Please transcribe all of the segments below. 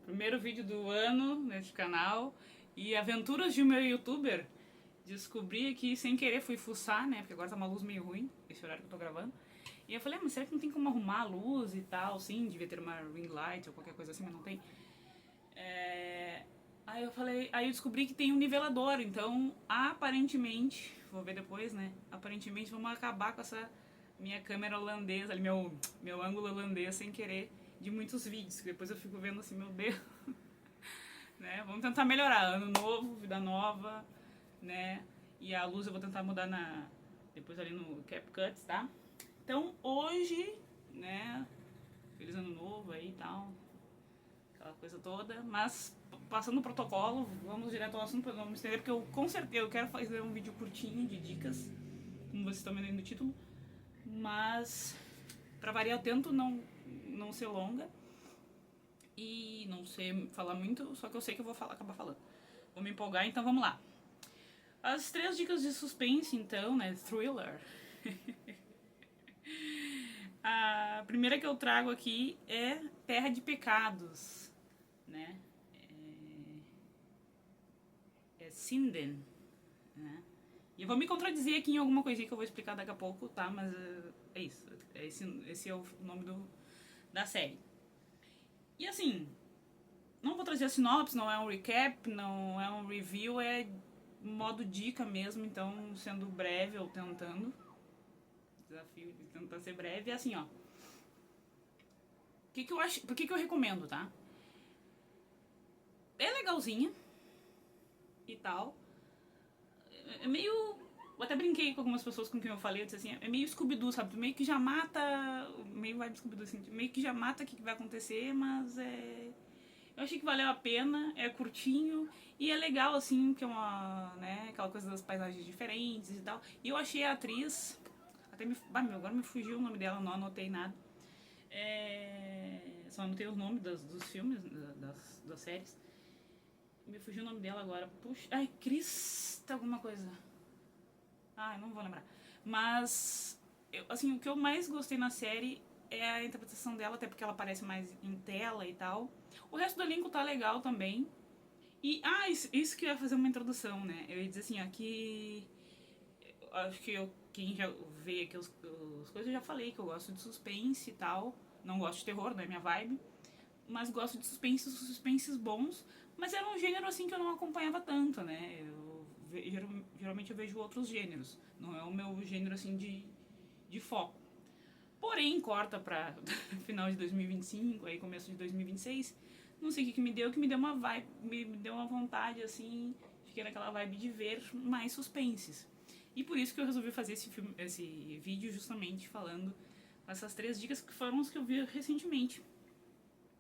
Primeiro vídeo do ano neste canal. E aventuras de um meu youtuber. Descobri aqui sem querer, fui fuçar, né? Porque agora tá uma luz meio ruim, esse horário que eu tô gravando. E eu falei, mas será que não tem como arrumar a luz e tal? Sim, devia ter uma ring light ou qualquer coisa assim, mas não tem. Aí eu falei, aí eu descobri que tem um nivelador, então aparentemente, vou ver depois, né? Aparentemente vamos acabar com essa minha câmera holandesa, ali, meu ângulo holandês sem querer, de muitos vídeos, que depois eu fico vendo assim, meu Deus, né? Vamos tentar melhorar, ano novo, vida nova, né? E a luz eu vou tentar mudar depois ali no CapCut, tá? Então hoje, né? Feliz ano novo aí e tal, aquela coisa toda, mas passando o protocolo, vamos direto ao assunto para não me estender, porque eu com certeza eu quero fazer um vídeo curtinho de dicas, como vocês estão vendo aí no título, mas para variar eu tento não ser longa e não sei falar muito, só que eu sei que eu vou acabar falando. Vou me empolgar, então vamos lá. As 3 dicas de suspense, então, né, thriller. A primeira que eu trago aqui é Terra de Pecados, né? É Sinden, né? E eu vou me contradizer aqui em alguma coisinha que eu vou explicar daqui a pouco, tá? Mas é isso. Esse é o nome da série. E assim, não vou trazer a sinopse, não é um recap, não é um review, é modo dica mesmo, então sendo breve ou tentando. Desafio de tentar ser breve, é assim, ó. Por que eu recomendo, tá? É legalzinha e tal. É meio. Eu até brinquei com algumas pessoas com quem eu falei, eu disse assim, é meio Scooby-Doo, sabe? Meio que já mata. Meio vibe Scooby-Doo, assim, meio que já mata o que vai acontecer, mas é. Eu achei que valeu a pena, é curtinho e é legal, assim, que é uma. Né, aquela coisa das paisagens diferentes e tal. E eu achei a atriz. Até me. Agora me fugiu o nome dela, não anotei nada. Só anotei os nomes dos filmes, das séries. Me fugiu o nome dela agora. Puxa. Ai, Crista alguma coisa. Ai, não vou lembrar. Mas, assim, o que eu mais gostei na série é a interpretação dela, até porque ela aparece mais em tela e tal. O resto do elenco tá legal também. E, isso que eu ia fazer uma introdução, né? Eu ia dizer assim, aqui. Acho que quem já vê aqui os coisas, eu já falei que eu gosto de suspense e tal. Não gosto de terror, não é minha vibe. Mas gosto de suspenses bons. Mas era um gênero assim que eu não acompanhava tanto, né? Geralmente eu vejo outros gêneros. Não é o meu gênero assim de foco. Porém, corta pra final de 2025, aí começo de 2026. Não sei o que me deu, que me deu uma vibe, me deu uma vontade assim. Fiquei naquela vibe de ver mais suspenses. E por isso que eu resolvi fazer esse vídeo justamente falando essas 3 dicas que foram os que eu vi recentemente,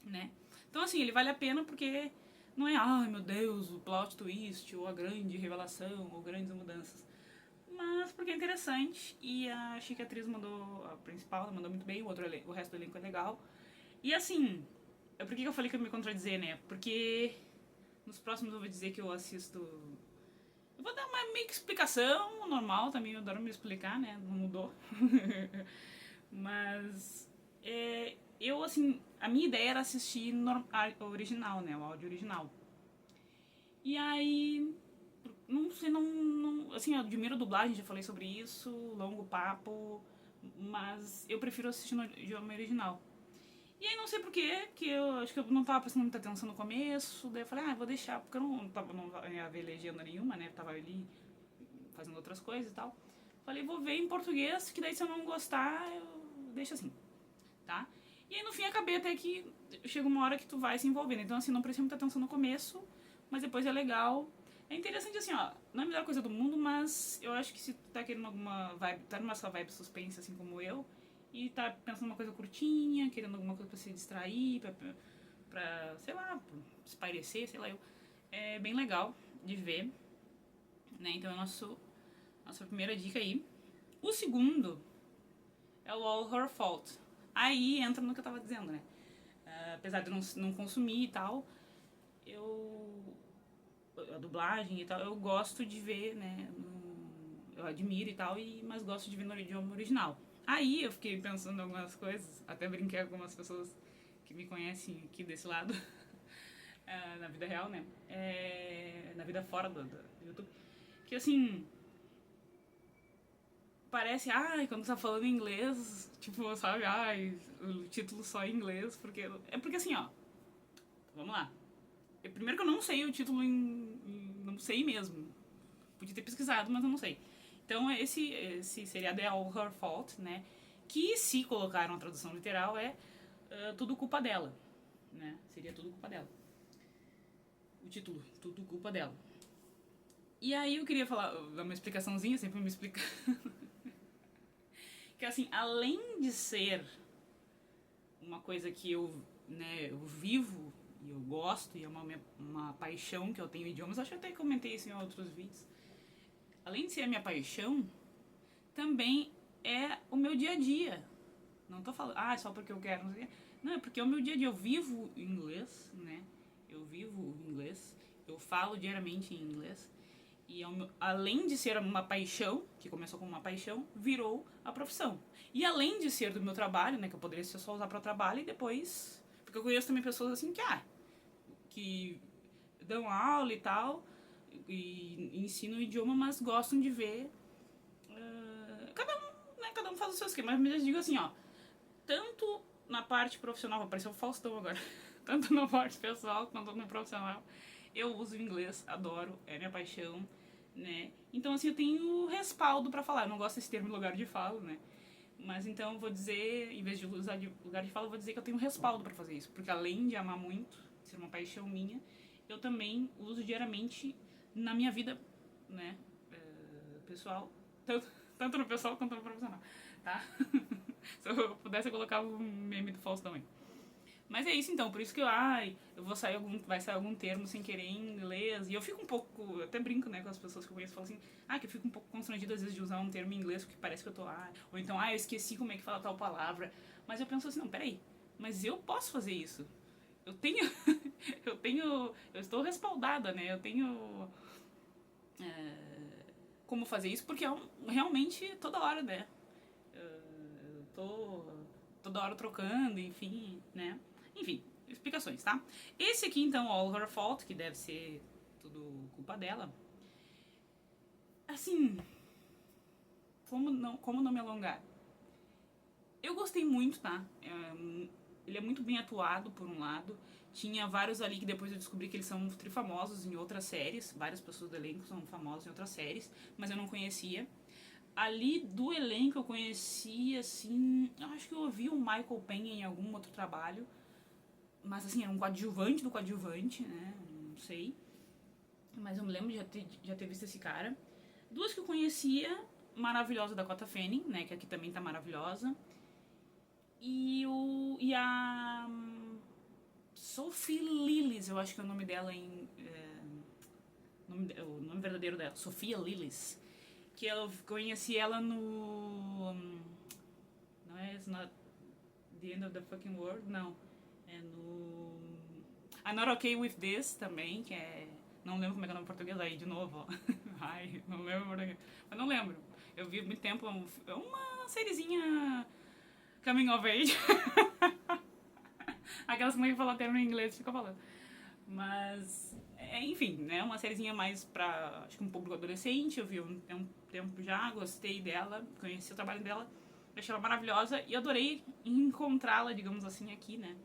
né? Então assim, ele vale a pena porque não é, ai meu Deus, o plot twist, ou a grande revelação, ou grandes mudanças. Mas porque é interessante e achei que a atriz mandou, a principal, ela mandou muito bem, o resto do elenco é legal. E assim, por que eu falei que eu me contradizer, né? Porque nos próximos eu vou dizer que eu assisto. Eu vou dar uma meio que explicação normal também, eu adoro me explicar, né? Não mudou. Mas eu, assim, a minha ideia era assistir a original, né? O áudio original. E aí, não sei, assim, eu admiro a dublagem, já falei sobre isso, longo papo, mas eu prefiro assistir no idioma original. E aí não sei porquê, que eu acho que eu não tava prestando muita atenção no começo, daí eu falei, vou deixar, porque eu não ia ver legenda nenhuma, né? Eu tava ali fazendo outras coisas e tal. Falei, vou ver em português, que daí se eu não gostar, eu deixo assim, tá? E aí no fim acabei até que chega uma hora que tu vai se envolvendo. Então assim, não prestei muita atenção no começo, mas depois é legal. É interessante assim, ó, não é a melhor coisa do mundo, mas eu acho que se tu tá querendo alguma vibe, tá numa sua vibe suspense assim como eu, e tá pensando numa coisa curtinha, querendo alguma coisa pra se distrair, pra sei lá, pra espairecer, sei lá eu, é bem legal de ver, né? Então é nossa primeira dica aí. O segundo é o All Her Fault. Aí entra no que eu tava dizendo, né? Apesar de eu não consumir e tal, eu a dublagem e tal, eu gosto de ver, né? Eu admiro e tal, mas gosto de ver no idioma original. Aí eu fiquei pensando em algumas coisas, até brinquei com algumas pessoas que me conhecem aqui desse lado. na vida real, né? Na vida fora do YouTube. Que assim, parece, quando tá falando inglês, tipo, sabe, o título só em inglês, porque. É porque assim, ó, vamos lá. Primeiro que eu não sei o título não sei mesmo. Podia ter pesquisado, mas eu não sei. Então, esse seriado é All Her Fault, né? Que, se colocaram a tradução literal, é tudo culpa dela, né? Seria tudo culpa dela. O título, tudo culpa dela. E aí eu queria dar uma explicaçãozinha, sempre me explicar. Que assim, além de ser uma coisa que eu vivo e eu gosto, e é uma paixão que eu tenho em idiomas, acho que até comentei isso em outros vídeos. Além de ser a minha paixão, também é o meu dia a dia. Não tô falando, só porque eu quero, não sei. Não, é porque é o meu dia a dia. Eu vivo inglês, né? Eu vivo inglês, eu falo diariamente em inglês. E além de ser uma paixão, que começou como uma paixão, virou a profissão. E além de ser do meu trabalho, né, que eu poderia só usar para o trabalho e depois... Porque eu conheço também pessoas assim que dão aula e tal, e ensinam o idioma, mas gostam de ver... cada um faz o seu esquema. Mas eu digo assim, ó, tanto na parte profissional, vai parecer o Faustão agora, tanto na parte pessoal quanto no profissional, eu uso inglês, adoro, é minha paixão, né? Então, assim, eu tenho respaldo pra falar. Eu não gosto desse termo lugar de fala, né? Mas então eu vou dizer, em vez de usar de lugar de fala, eu vou dizer que eu tenho respaldo pra fazer isso. Porque além de amar muito, ser uma paixão minha, eu também uso diariamente na minha vida, né? Pessoal, tanto no pessoal quanto no profissional, tá? Se eu pudesse, eu colocava um meme do Faustão aí. Mas é isso então, por isso que vai sair algum termo sem querer em inglês. E eu fico um pouco, eu até brinco, né, com as pessoas que eu conheço, falo assim, que eu fico um pouco constrangida às vezes de usar um termo em inglês, porque parece que eu tô, ou então, eu esqueci como é que fala tal palavra. Mas eu penso assim, não, peraí, mas eu posso fazer isso. Eu tenho, eu estou respaldada, né, eu tenho como fazer isso, porque realmente toda hora, né, eu tô toda hora trocando, enfim, né. Enfim, explicações, tá? Esse aqui, então, All Her Fault, que deve ser tudo culpa dela. Assim, como não me alongar? Eu gostei muito, tá? Ele é muito bem atuado, por um lado. Tinha vários ali que depois eu descobri que eles são trifamosos em outras séries. Várias pessoas do elenco são famosas em outras séries, mas eu não conhecia. Ali do elenco eu conheci, assim... Eu acho que eu ouvi o Michael Penha em algum outro trabalho. Mas assim, era um coadjuvante do coadjuvante, né? Não sei. Mas eu me lembro de já ter visto esse cara. Duas que eu conhecia, maravilhosa Dakota Fanning, né? Que aqui também tá maravilhosa. E a Sophie Lillis, eu acho que é o nome dela o nome verdadeiro dela, Sophia Lillis. Que eu conheci ela no... Não é It's Not the End of the Fucking World, não. É no I'm Not Okay With This também, que é... Não lembro como é que é o nome em português aí, de novo, ó. Ai, não lembro em português. Mas não lembro. Eu vi há muito tempo, é uma sériezinha coming of age. Aquelas que mãe fala termo em inglês, fica falando. Mas, enfim, né, uma sériezinha mais pra, acho que um público adolescente. Eu vi um tempo já, gostei dela, conheci o trabalho dela, achei ela maravilhosa e adorei encontrá-la, digamos assim, aqui, né.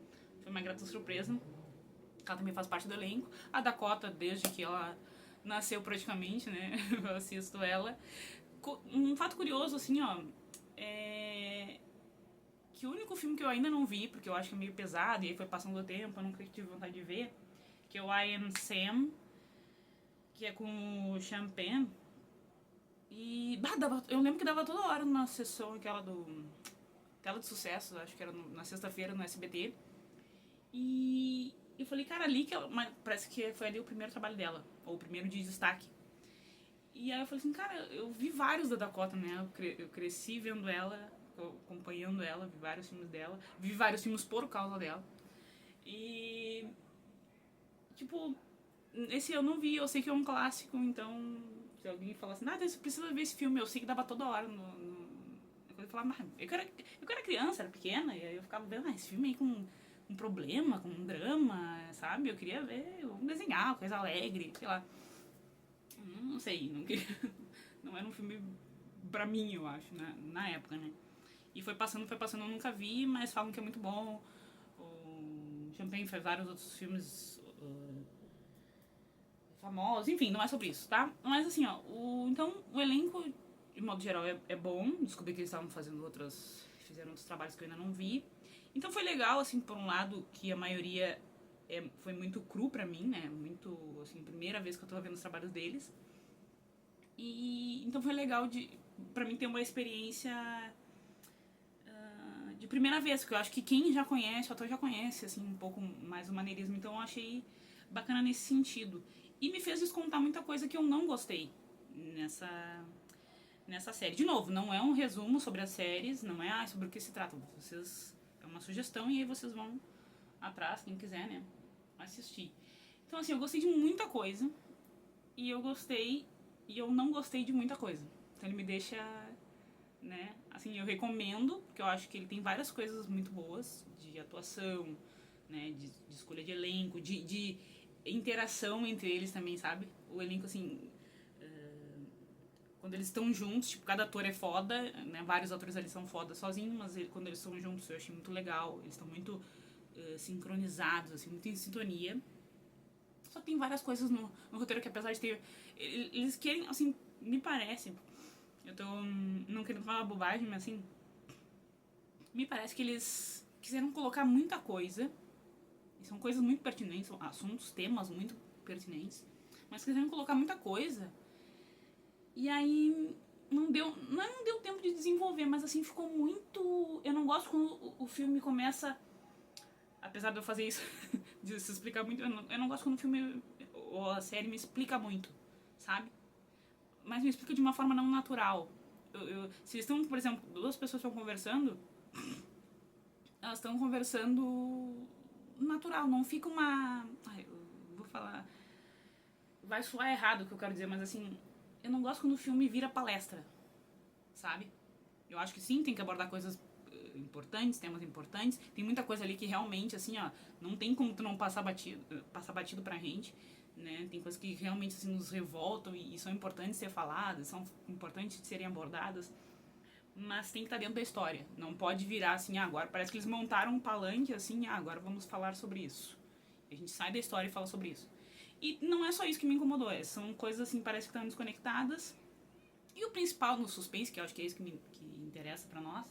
Foi uma grata surpresa. Ela também faz parte do elenco. A Dakota, desde que ela nasceu praticamente, né? Eu assisto ela. Um fato curioso, assim, ó. Que o único filme que eu ainda não vi, porque eu acho que é meio pesado, e aí foi passando o tempo, eu nunca tive vontade de ver, que é o I Am Sam, que é com o Sean Penn. E eu lembro que dava toda hora na sessão aquela do Tela de Sucesso, acho que era na sexta-feira no SBT. E eu falei, cara, ali que parece que foi ali o primeiro trabalho dela, ou o primeiro de destaque. E aí eu falei assim, cara, eu vi vários da Dakota, né? Eu cresci vendo ela, acompanhando ela, vi vários filmes dela, vi vários filmes por causa dela. E tipo, esse eu não vi, eu sei que é um clássico, então se alguém falar assim, você precisa ver esse filme, eu sei que dava toda hora eu falava, eu era criança, era pequena, e aí eu ficava vendo, esse filme aí com um problema, com um drama, sabe? Eu queria ver, desenhar, coisa alegre, sei lá. Não sei, não queria... Não era um filme pra mim, eu acho, na época, né? E foi passando, eu nunca vi, mas falam que é muito bom. O Champagne fez vários outros filmes famosos, enfim, não é sobre isso, tá? Mas assim, ó, então o elenco, de modo geral, é bom. Descobri que eles estavam fazendo fizeram outros trabalhos que eu ainda não vi. Então foi legal, assim, por um lado, que a maioria foi muito cru pra mim, né? Muito, assim, primeira vez que eu tô vendo os trabalhos deles. E então foi legal pra mim ter uma experiência de primeira vez, porque eu acho que quem já conhece, o ator já conhece, assim, um pouco mais o maneirismo, então eu achei bacana nesse sentido. E me fez descontar muita coisa que eu não gostei nessa série. De novo, não é um resumo sobre as séries, não é sobre o que se trata. É uma sugestão e aí vocês vão atrás, quem quiser, né, assistir. Então, assim, eu gostei de muita coisa e eu não gostei de muita coisa. Então ele me deixa, né, assim, eu recomendo, porque eu acho que ele tem várias coisas muito boas de atuação, né, de escolha de elenco, de interação entre eles também, sabe? O elenco, assim, quando eles estão juntos, tipo, cada ator é foda, né? Vários atores ali são foda sozinhos, mas quando eles estão juntos eu achei muito legal. Eles estão muito sincronizados, assim, muito em sintonia. Só que tem várias coisas no roteiro que, apesar de ter... Eles querem, assim, me parece... Eu tô não querendo falar bobagem, mas assim... Me parece que eles quiseram colocar muita coisa. E são coisas muito pertinentes, são assuntos, temas muito pertinentes. Mas quiseram colocar muita coisa... E aí não deu tempo de desenvolver, mas assim, ficou muito... Eu não gosto quando o filme começa... Apesar de eu fazer isso, de se explicar muito, eu não gosto quando o filme ou a série me explica muito, sabe? Mas me explica de uma forma não natural. Se estão, por exemplo, duas pessoas estão conversando, elas estão conversando natural, não fica uma... Ai, eu vou falar... Vai soar errado o que eu quero dizer, mas assim... Eu não gosto quando o filme vira palestra, sabe? Eu acho que sim, tem que abordar coisas importantes, temas importantes. Tem muita coisa ali que realmente, assim, ó, não tem como tu não passar batido pra gente, né? Tem coisas que realmente, assim, nos revoltam e são importantes de ser faladas, são importantes de serem abordadas. Mas tem que estar dentro da história. Não pode virar assim, agora parece que eles montaram um palanque, assim, agora vamos falar sobre isso. E a gente sai da história e fala sobre isso. E não é só isso que me incomodou, são coisas assim, parece que estão desconectadas. E o principal no suspense, que eu acho que é isso que interessa pra nós,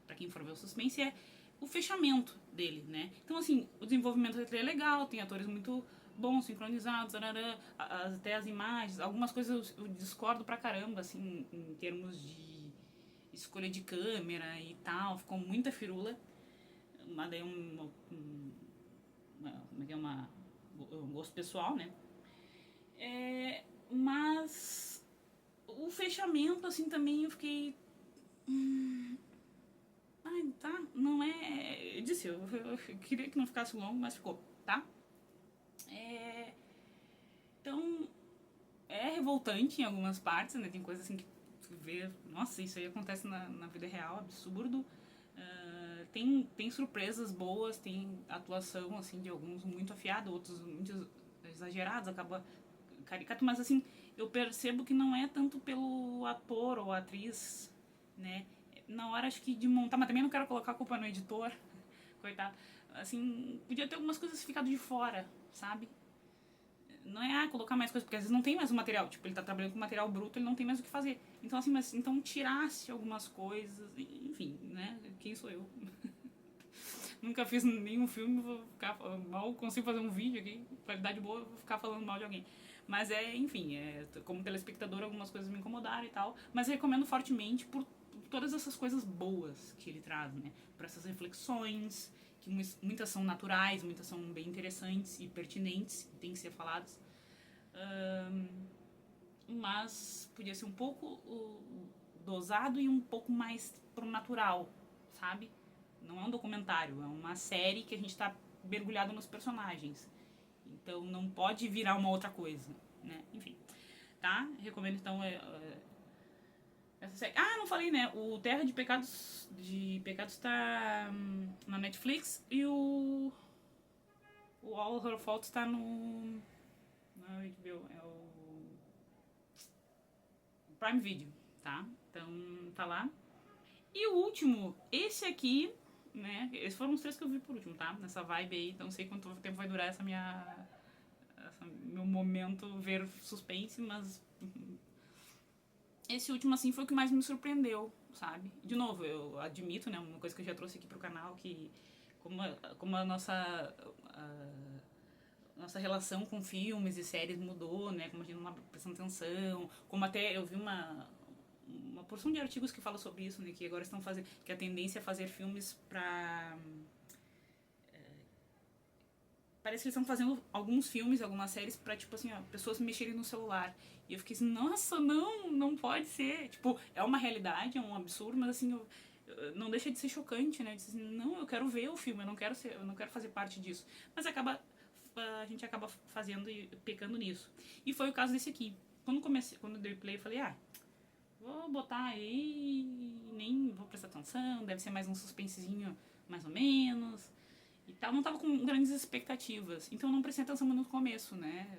pra quem for ver o suspense, é o fechamento dele, né? Então, assim, o desenvolvimento é legal, tem atores muito bons, sincronizados, até as imagens, algumas coisas eu discordo pra caramba, assim, em termos de escolha de câmera e tal, ficou muita firula, mas daí um gosto pessoal, né? Mas o fechamento, assim, também eu fiquei... Ai, tá, não é... Eu disse, eu queria que não ficasse longo, mas ficou, tá? Então, é revoltante em algumas partes, né? Tem coisas assim que tu vê... Nossa, isso aí acontece na vida real, absurdo. Tem surpresas boas, tem atuação, assim, de alguns muito afiada, outros muito exagerados, acaba caricato, mas assim, eu percebo que não é tanto pelo ator ou atriz, né? Na hora, acho que de montar, mas também não quero colocar a culpa no editor, coitado. Assim, podia ter algumas coisas ficado de fora, sabe? Não é colocar mais coisas, porque às vezes não tem mais o material. Tipo, ele tá trabalhando com material bruto, ele não tem mais o que fazer. Então, assim, mas então tirasse algumas coisas, enfim, né? Quem sou eu? Nunca fiz nenhum filme, vou ficar mal, consigo fazer um vídeo aqui, qualidade boa, vou ficar falando mal de alguém. Mas enfim, como telespectador algumas coisas me incomodaram e tal, mas recomendo fortemente por todas essas coisas boas que ele traz, né? Por essas reflexões, que muitas são naturais, muitas são bem interessantes e pertinentes, e têm que ser faladas. Mas podia ser um pouco dosado e um pouco mais pro natural, sabe? Não é um documentário, é uma série que a gente tá mergulhado nos personagens. Então não pode virar uma outra coisa, né? Enfim, tá? Recomendo então Essa série. Ah, não falei, né? O Terra de Pecados tá na Netflix e o All Her Faults tá no. Não, HBO, é o Prime Video, tá? Então tá lá. E o último, esse aqui, né? Esses foram os três que eu vi por último, tá? Nessa vibe aí, então não sei quanto tempo vai durar meu momento ver suspense, mas esse último, assim, foi o que mais me surpreendeu, sabe? De novo, eu admito, né? Uma coisa que eu já trouxe aqui pro canal, que como a nossa relação com filmes e séries mudou, né? Como a gente não tá prestando atenção, como até eu vi uma porção de artigos que falam sobre isso, né? Que agora estão fazendo, que a tendência é fazer filmes pra... Parece que eles estão fazendo alguns filmes, algumas séries pra, tipo assim, ó, pessoas mexerem no celular. E eu fiquei assim, nossa, não pode ser. Tipo, é uma realidade, é um absurdo, mas assim, não deixa de ser chocante, né? Eu disse assim, não, eu quero ver o filme, eu não quero fazer parte disso. Mas a gente acaba fazendo e pecando nisso. E foi o caso desse aqui. Quando eu dei play, eu falei, vou botar aí, nem vou prestar atenção, deve ser mais um suspensezinho mais ou menos e tal. Não tava com grandes expectativas, então eu não prestei atenção muito no começo, né?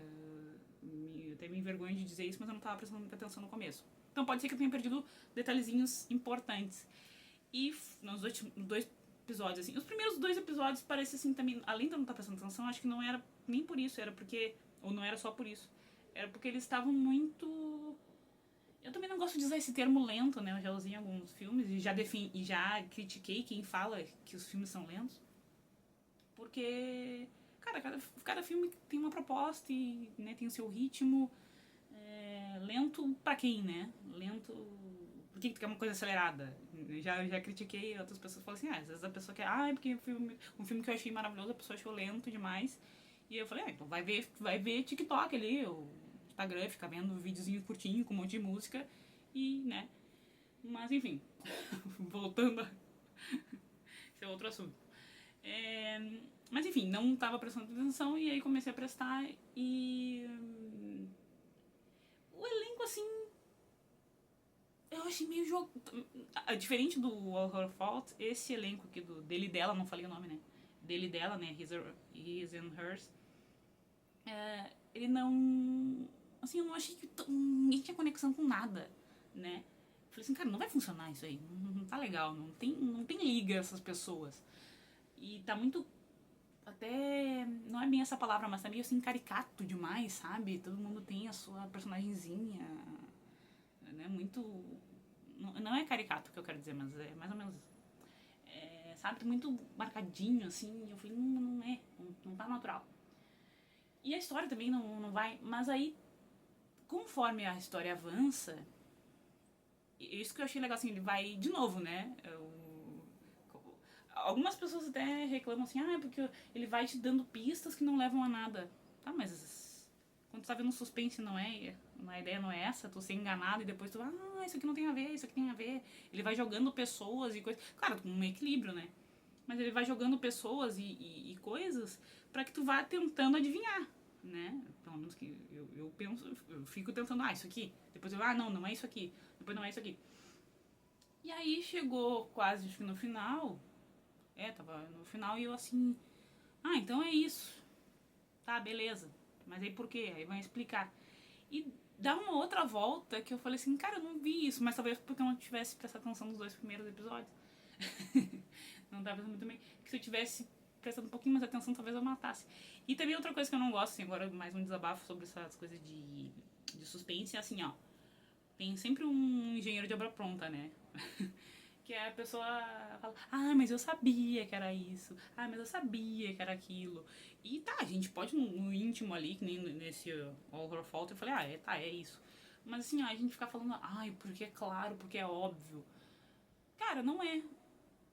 Eu até me envergonho de dizer isso, mas eu não tava prestando muita atenção no começo. Então pode ser que eu tenha perdido detalhezinhos importantes. E nos dois episódios, assim, os primeiros dois episódios parece assim também, além de eu não estar prestando atenção, acho que não era nem por isso, era porque, ou não era só por isso, era porque eles estavam muito... Eu também não gosto de usar esse termo lento, né? Eu já usei em alguns filmes e já critiquei quem fala que os filmes são lentos. Porque, cara, cada filme tem uma proposta e, né, tem o seu ritmo. Lento pra quem, né? Lento. Por que tu quer uma coisa acelerada? Já critiquei outras pessoas que falam assim, às vezes a pessoa quer, porque um filme que eu achei maravilhoso, a pessoa achou lento demais. E eu falei, então vai ver TikTok ali, o Instagram, ficar vendo videozinho curtinho com um monte de música e, né? Mas enfim, voltando a esse é outro assunto. É, mas enfim, não estava prestando atenção e aí comecei a prestar e o elenco assim eu achei meio jogo diferente do Horror Fault, esse elenco aqui dele e dela, não falei o nome, né? Dele e dela, né? His and Hers. Ele não. Assim, eu não achei que ninguém tinha conexão com nada, né? Falei assim, cara, não vai funcionar isso aí. Não tá legal, não tem liga essas pessoas. E tá muito. Até. Não é bem essa palavra, mas tá meio assim caricato demais, sabe? Todo mundo tem a sua personagemzinha, né? Muito. Não é caricato que eu quero dizer, mas é mais ou menos isso. Sabe? Tá muito marcadinho, assim. E eu falei, não é. Não tá natural. E a história também não vai. Mas aí, conforme a história avança, isso que eu achei legal, assim, ele vai de novo, né? Algumas pessoas até reclamam assim, porque ele vai te dando pistas que não levam a nada. Tá, mas quando tu tá vendo um suspense, a ideia não é essa, tu ser enganado e depois tu, isso aqui não tem a ver, isso aqui tem a ver. Ele vai jogando pessoas e coisas. Claro, com um equilíbrio, né? Mas ele vai jogando pessoas e coisas pra que tu vá tentando adivinhar, né? Pelo menos que eu penso, eu fico tentando, isso aqui. Depois eu, não é isso aqui. Depois não é isso aqui. E aí chegou quase, acho que no final, tava no final e eu assim, então é isso. Tá, beleza. Mas aí por quê? Aí vai explicar. E dá uma outra volta que eu falei assim, cara, eu não vi isso, mas talvez porque eu não tivesse prestado atenção nos dois primeiros episódios. Não tava pensando muito bem. Que se eu tivesse prestado um pouquinho mais atenção, talvez eu matasse. E também outra coisa que eu não gosto, assim, agora mais um desabafo sobre essas coisas de suspense, é assim, tem sempre um engenheiro de obra pronta, né? Que a pessoa fala, mas eu sabia que era isso, mas eu sabia que era aquilo. E tá, a gente pode no íntimo ali, que nem nesse All Her Fault, eu falei, é isso. Mas assim, a gente ficar falando, porque é claro, porque é óbvio. Cara, não é,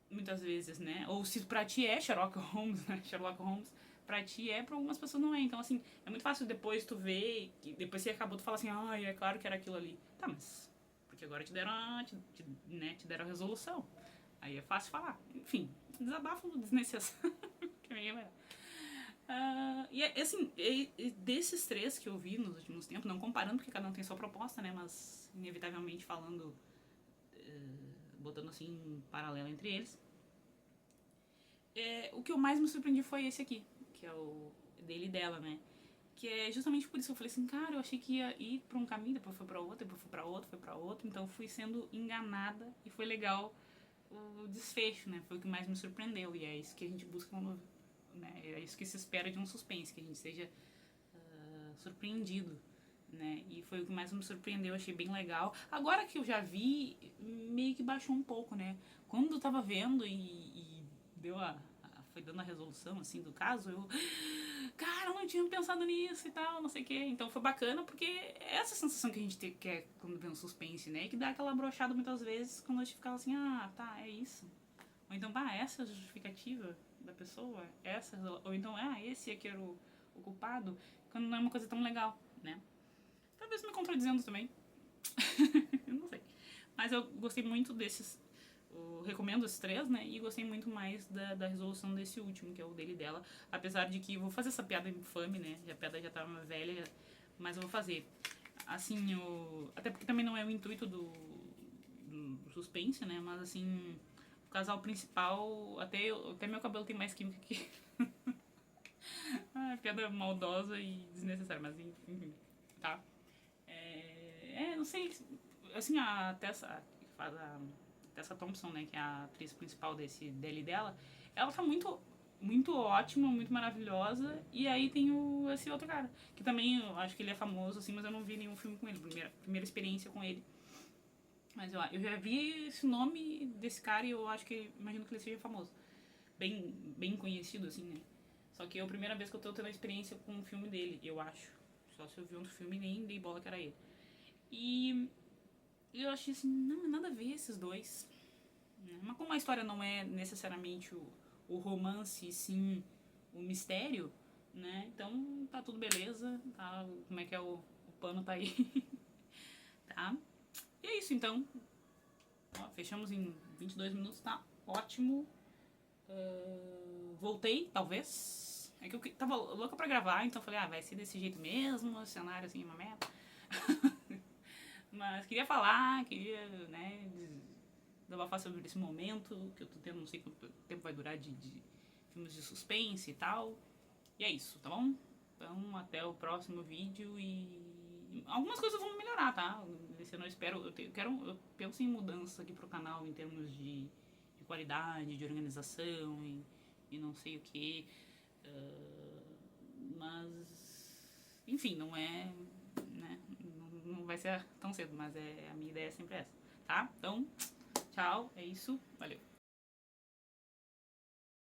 muitas vezes, né? Ou se pra ti é Sherlock Holmes, né? Sherlock Holmes, pra ti pra algumas pessoas não é. Então, assim, é muito fácil depois tu ver, e depois você acabou, tu fala assim, é claro que era aquilo ali. Tá, mas porque agora te deram te deram a resolução. Aí é fácil falar. Enfim, desabafo desnecessário. Que ninguém vai. E assim, desses três que eu vi nos últimos tempos, não comparando porque cada um tem sua proposta, né? Mas inevitavelmente falando botando assim um paralelo entre eles. O que eu mais me surpreendi foi esse aqui, que é o dele e dela, né? Que é justamente por isso que eu falei assim, cara, eu achei que ia ir pra um caminho, depois foi pra outro, depois foi pra outro, foi pra outro. Então eu fui sendo enganada e foi legal o desfecho, né? Foi o que mais me surpreendeu. E é isso que a gente busca, né? É isso que se espera de um suspense, que a gente seja surpreendido, né? E foi o que mais me surpreendeu, achei bem legal. Agora que eu já vi, meio que baixou um pouco, né? Quando eu tava vendo e deu foi dando a resolução, assim, do caso, eu... Cara, eu não tinha pensado nisso e tal, não sei o quê. Então foi bacana, porque é essa sensação que a gente quer quando vê um suspense, né? Que dá aquela brochada muitas vezes, quando a gente ficava assim, ah, tá, é isso. Ou então, essa é a justificativa da pessoa, essa... Ou então, esse aqui era o culpado, quando não é uma coisa tão legal, né? Talvez me contradizendo também. Eu não sei. Mas eu gostei muito desses. Eu recomendo esses 3, né? E gostei muito mais da resolução desse último, que é o dele e dela. Apesar de que eu vou fazer essa piada infame, né? A piada já tá velha, mas eu vou fazer. Assim, até porque também não é o intuito do suspense, né? Mas assim, o casal principal, até meu cabelo tem mais química que. Piada maldosa e desnecessária, mas enfim, tá? Não sei, assim, a Tessa, que faz a Tessa Thompson, né, que é a atriz principal dele e dela, ela tá muito, muito ótima, muito maravilhosa, e aí tem esse outro cara, que também eu acho que ele é famoso, assim, mas eu não vi nenhum filme com ele, primeira experiência com ele. Mas eu já vi esse nome desse cara e eu acho que, imagino que ele seja famoso. Bem, bem conhecido, assim, né? Só que é a primeira vez que eu tô tendo a experiência com um filme dele, eu acho. Só se eu vi outro filme e nem dei bola que era ele. E eu achei assim, não, nada a ver esses dois. Mas como a história não é necessariamente o romance, sim o mistério, né? Então tá tudo beleza, tá? Como é que é o pano tá aí, tá? E é isso então. Ó, fechamos em 22 minutos, tá ótimo. Voltei, talvez. É que eu tava louca pra gravar, então falei, vai ser desse jeito mesmo, o cenário assim, uma merda. Mas queria falar, né, desabafar sobre esse momento que eu tô tendo, não sei quanto tempo vai durar de filmes de suspense e tal. E é isso, tá bom? Então, até o próximo vídeo e... Algumas coisas vão melhorar, tá? Esse ano eu espero... Eu penso em mudanças aqui pro canal em termos de qualidade, de organização e não sei o que. Mas... Enfim, não é... Né? Não vai ser tão cedo, mas a minha ideia é sempre essa, tá? Então, tchau, é isso, valeu.